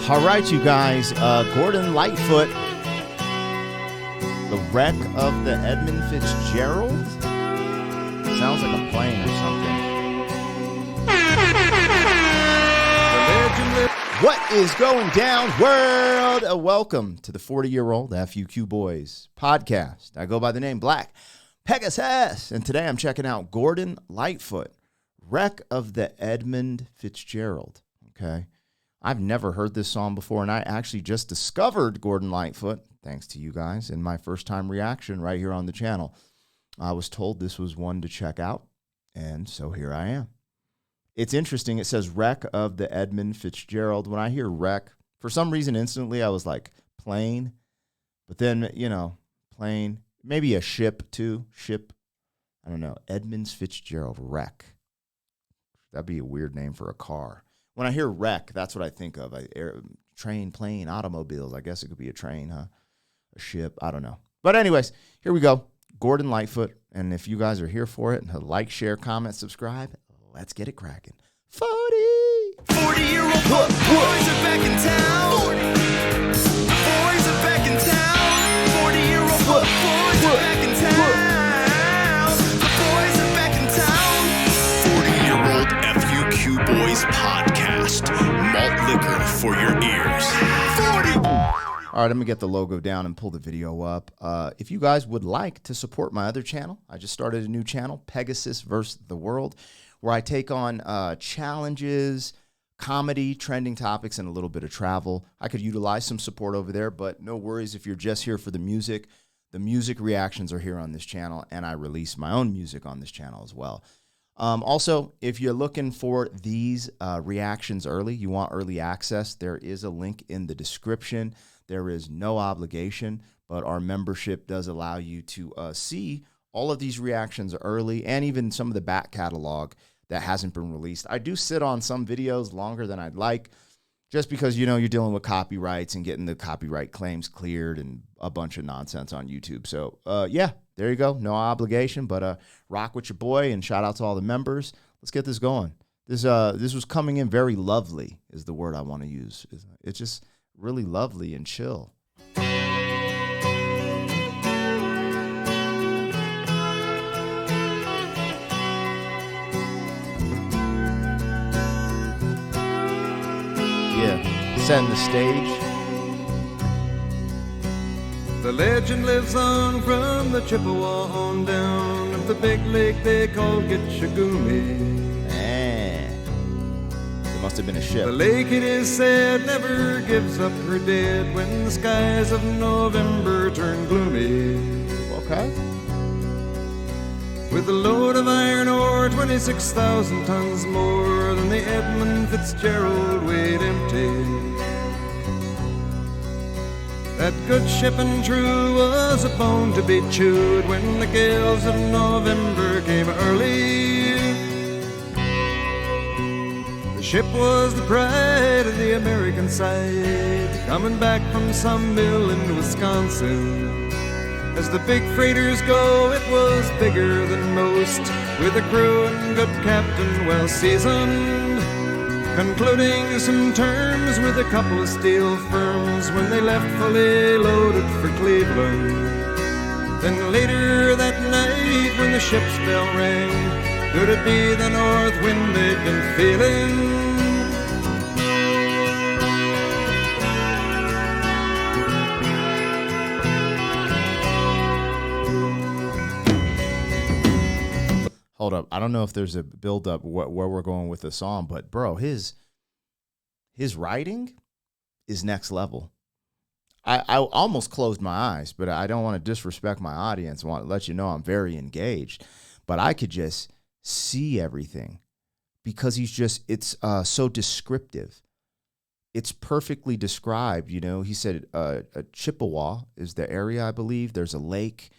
All right, you guys. Gordon Lightfoot, the wreck of the Edmund Fitzgerald. Sounds like a plane or something. What is going down, world? Welcome to the 40-year-old FUQ Boys podcast. I go by the name Black Pegasus, and today I'm checking out Gordon Lightfoot, wreck of the Edmund Fitzgerald. Okay. I've never heard this song before, and I actually just discovered Gordon Lightfoot, thanks to you guys, in my first-time reaction right here on the channel. I was told this was one to check out, and so here I am. It's interesting. It says wreck of the Edmund Fitzgerald. When I hear wreck, for some reason, instantly I was like, plane. But then, plane, maybe a ship, too. Ship, I don't know. Edmund Fitzgerald, wreck. That'd be a weird name for a car. When I hear wreck, that's what I think of. Train, plane, automobiles. I guess it could be a train, huh? A ship. I don't know. But anyways, here we go. Gordon Lightfoot. And if you guys are here for it, like, share, comment, subscribe. Let's get it cracking. 40-year-old boys are back in town. 40. The boys are back in town. 40-year-old boys are back in town. The boys are back in town. 40-year-old FUQ Boys podcast. Malt liquor for your ears. 40. All right, I'm going to get the logo down and pull the video up. If you guys would like to support my other channel, I just started a new channel, Pegasus vs. the World, where I take on challenges, comedy, trending topics, and a little bit of travel. I could utilize some support over there, but no worries if you're just here for the music. The music reactions are here on this channel, and I release my own music on this channel as well. Also, if you're looking for these reactions early, you want early access, there is a link in the description. There is no obligation, but our membership does allow you to see all of these reactions early and even some of the back catalog that hasn't been released. I do sit on some videos longer than I'd like just because, you're dealing with copyrights and getting the copyright claims cleared and a bunch of nonsense on YouTube. So, yeah, there you go. No obligation, but rock with your boy, and shout out to all the members. Let's get this going. This was coming in very lovely is the word I want to use. It's just really lovely and chill. Setting the stage. The legend lives on from the Chippewa on down of the big lake they call Gitchagumi. Man, it must have been a ship. The lake, it is said, never gives up her dead when the skies of November turn gloomy. Okay. With a load of iron ore, 26,000 tons more than the Edmund Fitzgerald weighed empty. That good ship and true was a bone to be chewed when the gales of November came early. The ship was the pride of the American side, coming back from some mill in Wisconsin. As the big freighters go, it was bigger than most, with a crew and good captain well seasoned, concluding some terms with a couple of steel firms when they left fully loaded for Cleveland. Then later that night when the ship's bell rang, could it be the north wind they'd been feeling? Hold up. I don't know if there's a build-up where we're going with the song, but, bro, his writing is next level. I almost closed my eyes, but I don't want to disrespect my audience. I want to let you know I'm very engaged. But I could just see everything because it's so descriptive. It's perfectly described, He said Chippewa is the area, I believe. There's a lake.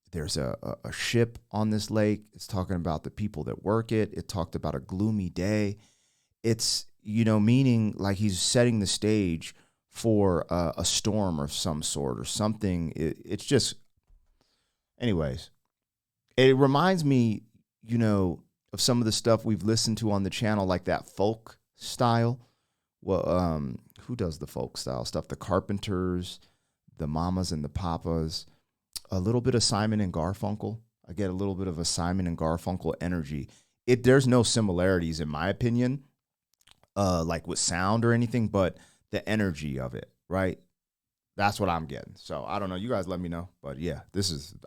There's a ship on this lake. It's talking about the people that work it. It talked about a gloomy day. It's, meaning like he's setting the stage for a storm of some sort or something. It's just, anyways, it reminds me, of some of the stuff we've listened to on the channel, like that folk style who does the folk style stuff? The Carpenters, the Mamas and the Papas, a little bit of Simon and Garfunkel. I get a little bit of a Simon and Garfunkel energy. There's no similarities in my opinion, like with sound or anything, but the energy of it, right? That's what I'm getting. So I don't know. You guys let me know. But yeah,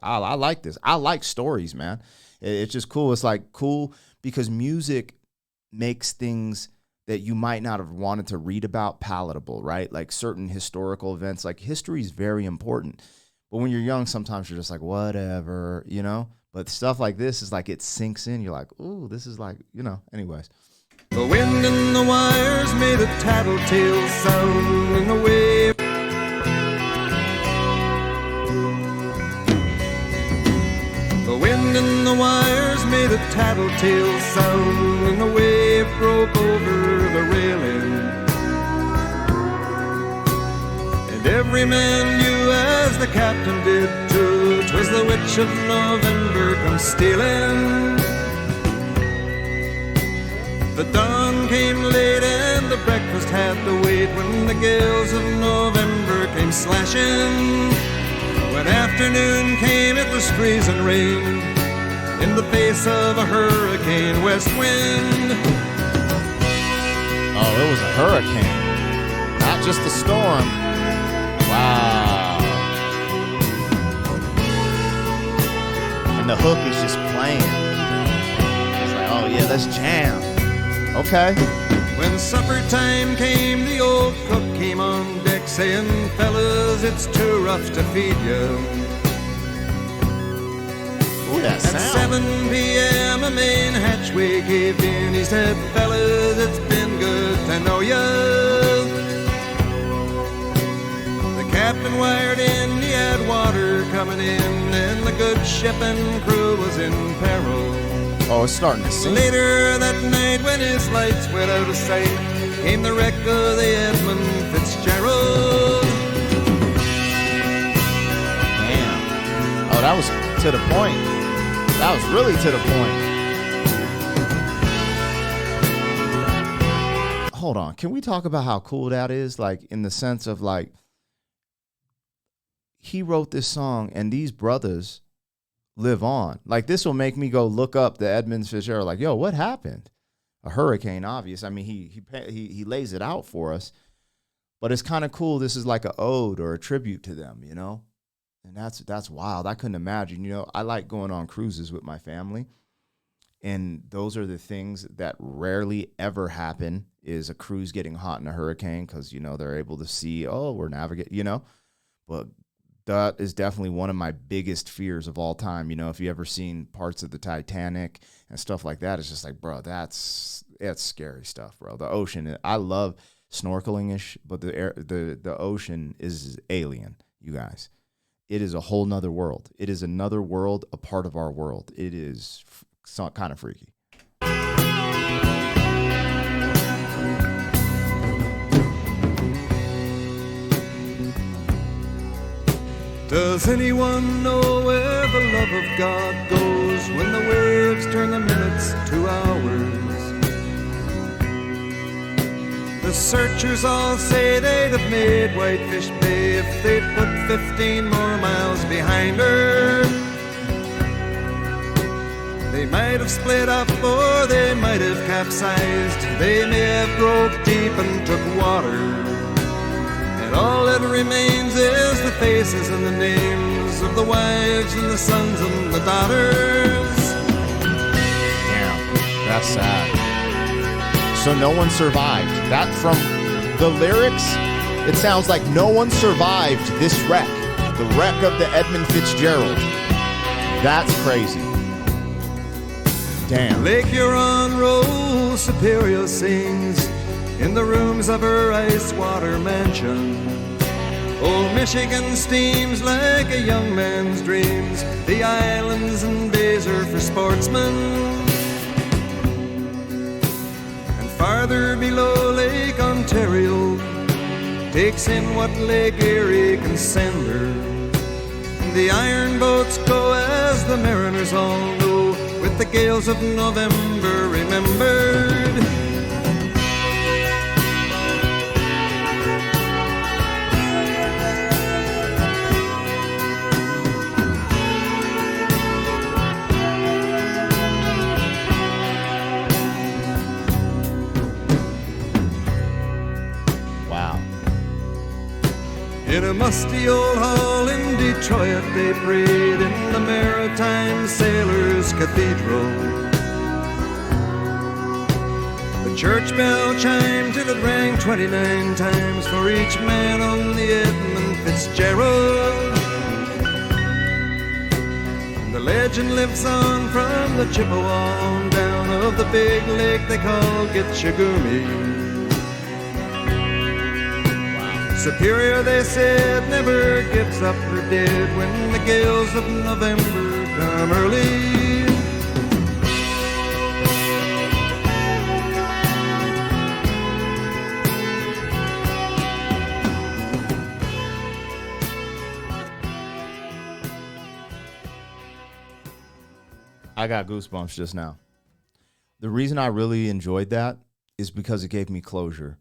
I like this. I like stories, man. It's just cool. It's like cool because music makes things that you might not have wanted to read about palatable, right? Like certain historical events, like history is very important. But when you're young, sometimes you're just like, whatever, you know? But stuff like this is like it sinks in. You're like, ooh, this is like, you know, anyways. The wind in the wires made a tattletale sound in the wave. The wind in the wires made a tattletale sound and the wave broke over the railing. And every man knew as the captain did too, 'twas the witch of November come stealing. The dawn came late and the breakfast had to wait when the gales of November came slashing. When afternoon came, it was freezing rain in the face of a hurricane west wind. Oh, it was a hurricane, not just a storm. Wow. And the hook is just playing. It's like, oh yeah, let's jam. Okay. When supper time came, the old cook came on deck saying, fellas, it's too rough to feed you. Ooh, that At sound. 7 p.m. a main hatchway caved in. He said, fellas, it's been good to know ya. The captain wired in, he had water coming in, and the good ship and crew was in peril. Oh, it's starting to sing. Later that night when his lights went out of sight, came the wreck of the Edmund Fitzgerald. Damn. Oh, that was to the point. That was really to the point. Hold on. Can we talk about how cool that is? Like in the sense of like, he wrote this song and these brothers live on. Like this will make me go look up the Edmund Fitzgerald. Like, yo, what happened? A hurricane, obvious. I mean, he lays it out for us, but it's kind of cool. This is like an ode or a tribute to them, you know. And that's wild. I couldn't imagine. You know, I like going on cruises with my family, and those are the things that rarely ever happen. Is a cruise getting hot in a hurricane because you know they're able to see. Oh, we're navigating. You know, but that is definitely one of my biggest fears of all time. You know, if you ever seen parts of the Titanic and stuff like that, it's just like, bro, that's scary stuff, bro. The ocean, I love snorkeling-ish, but the ocean is alien, you guys. It is a whole nother world. It is another world, a part of our world. It is kind of freaky. Does anyone know where the love of God goes when the waves turn the minutes to hours? The searchers all say they'd have made Whitefish Bay if they'd put 15 more miles behind her. They might have split up or they might have capsized. They may have broke deep and took water. And all that remains is the faces and the names of the wives and the sons and the daughters. Damn, that's sad. So no one survived. That from the lyrics, it sounds like no one survived this wreck. The wreck of the Edmund Fitzgerald. That's crazy. Damn. Lake Huron rolls, Superior sings in the rooms of her ice water mansion. Old Michigan steams like a young man's dreams. The islands and bays are for sportsmen. And farther below, Lake Ontario takes in what Lake Erie can send her. The iron boats go as the mariners all know, with the gales of November remembered. In a musty old hall in Detroit, they prayed in the Maritime Sailors Cathedral. The church bell chimed till it rang 29 times for each man on the Edmund Fitzgerald. And the legend lives on from the Chippewa on down of the big lake they call Gitchagumi. Superior, they said, never gives up her dead when the gales of November come early. I got goosebumps just now. The reason I really enjoyed that is because it gave me closure.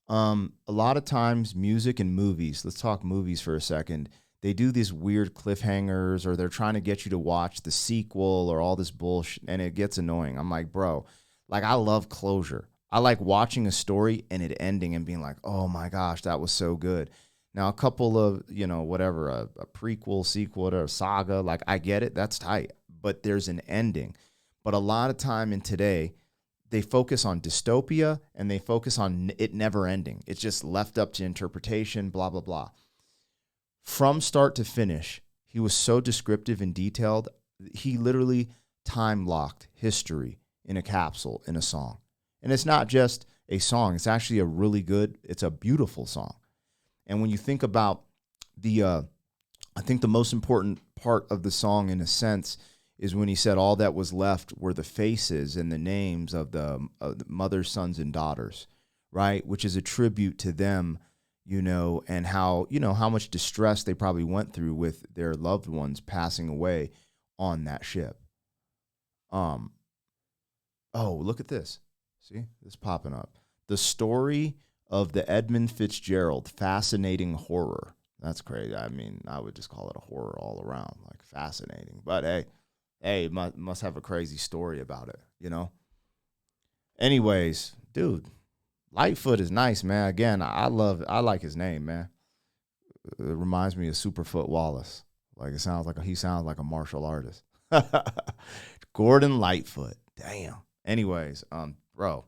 A lot of times music and movies, let's talk movies for a second, they do these weird cliffhangers or they're trying to get you to watch the sequel or all this bullshit, and it gets annoying. I'm like, bro, like I love closure. I like watching a story and it ending and being like, oh my gosh, that was so good. Now, a couple of, whatever, a prequel, sequel, or a saga, like I get it, that's tight, but there's an ending. But a lot of time in today, they focus on dystopia and they focus on it never ending. It's just left up to interpretation, blah, blah, blah. From start to finish, he was so descriptive and detailed. He literally time locked history in a capsule in a song. And it's not just a song. It's actually it's a beautiful song. And when you think about I think the most important part of the song in a sense is when he said all that was left were the faces and the names of the mothers, sons, and daughters, right? Which is a tribute to them, and how, how much distress they probably went through with their loved ones passing away on that ship. Oh, look at this. See, it's popping up. The story of the Edmund Fitzgerald fascinating horror. That's crazy. I mean, I would just call it a horror all around, like fascinating. But hey, must have a crazy story about it, Anyways, dude, Lightfoot is nice, man. Again, I like his name, man. It reminds me of Superfoot Wallace. Like he sounds like a martial artist. Gordon Lightfoot. Damn. Anyways, bro,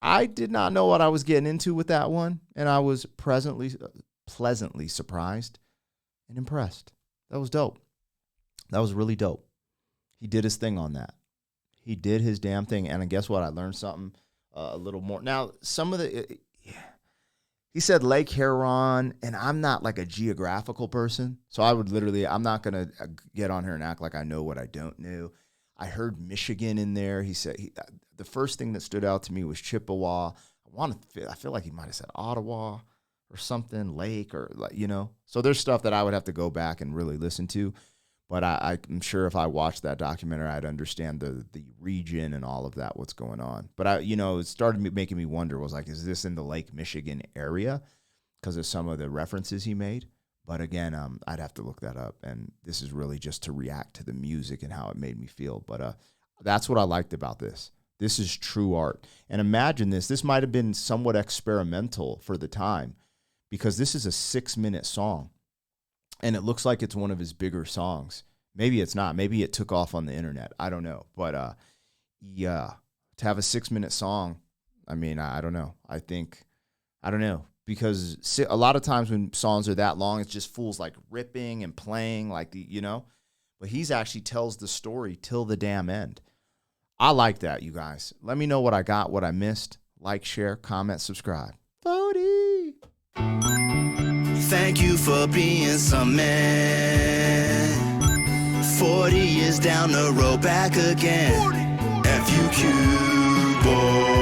I did not know what I was getting into with that one, and I was pleasantly surprised and impressed. That was dope. That was really dope. He did his thing on that. He did his damn thing. And guess what? I learned something a little more. Now, he said Lake Huron, and I'm not like a geographical person. So I'm not going to get on here and act like I know what I don't know. I heard Michigan in there. He said the first thing that stood out to me was Chippewa. I feel like he might have said Ottawa or something, Lake or So there's stuff that I would have to go back and really listen to. But I'm sure if I watched that documentary, I'd understand the region and all of that, what's going on. But it started making me wonder, was like, is this in the Lake Michigan area? Because of some of the references he made. But again, I'd have to look that up. And this is really just to react to the music and how it made me feel. But that's what I liked about this. This is true art. And imagine this. This might have been somewhat experimental for the time because this is a 6-minute song. And it looks like it's one of his bigger songs. Maybe it's not. Maybe it took off on the internet. I don't know. But, yeah, to have a 6-minute song, I mean, I don't know. I don't know. Because a lot of times when songs are that long, it's just fools like ripping and playing like But he's actually tells the story till the damn end. I like that, you guys. Let me know what I got, what I missed. Like, share, comment, subscribe. Bodie! Thank you for being some man. 40 years down the road, back again. FUQ, boy.